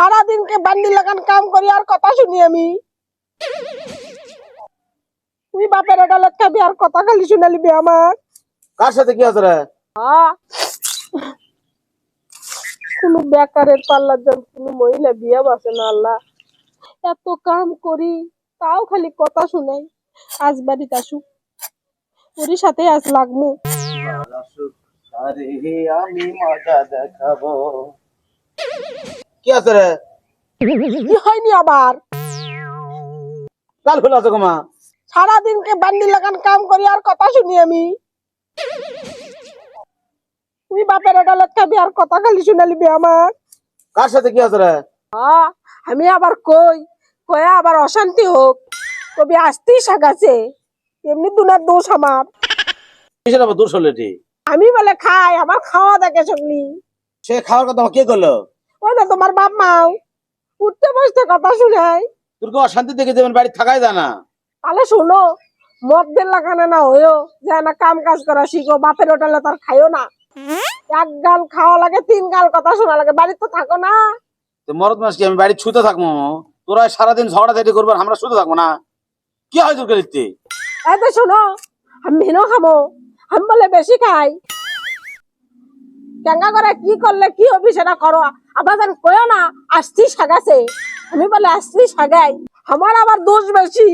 সারাদিনকে বান্ডি লাগান কাম করি আর কথা শুনি আমি। তুই বাপের ডালত খাবি আর কথা খালি শুনালিবি আমার। কার সাথে কি আছে রে? কোন বেকারের পাল্লার জন্য কোন মহিলা বিয়া বসে না। আল্লাহ, এত কাম করি তাও খালি কথা শুনাই। আজ বাড়িতে আসুক, ওর সাথে আজ লাগমু। আরে আমি মজা দেখাবো। কি আছে রে? কি হয়নি আবার? কাল খোলা আছে গোমা। সারাদিনকে বান্ডি লাগান কাম করি আর কথা শুনি আমি। তুই বাপের ডালত খাবি আর কথা খালি শুনালিবি আমার। কার সাথে কি আছে রে? আমি আবার কই কয়া আবার অশান্তি হোক, কবি আসতেই সাগাছে। এমনি দুনার দোষ আমার। কিসের আবার দূর চলেটি? আমি বলে খাই, আমার খাওয়া দেখে সগলি। সে খাওয়ার কথা কে করলো? ওই না তোমার বাপ মাও উঠতে বসতে কথা শুনাই। তোর কি অশান্তি দেখে যাবেন, বাড়ি থাকাই যায় না? তাহলে শোনো, মদের লাগানো না হয়েও যায় না, কাম কাজ করা শিখো। বাপের হোটেলে তার খাইও না। এক গাল খাওয়া লাগে, তিন গাল কথা শোনা লাগে। বাড়িতে তো থাকো না। তো মরদ মাস কি আমি বাড়ি ছুতে থাকবো? তোরা সারাদিন ঝগড়া ঝাঁটি করবো, আমরা শুতে থাকবো না? কি হয় তোর গেলিতে? এই তো শোনো, আমি ভিনো খামো, আমি বলে বেশি খাই। কেঙ্গা করে কি করলে কি হবি সেটা করো। আবার যেন কয়ও না আসছি সাগাছে। আমি বলে আসছি সাগাই, আমার আবার দোষ বেশি।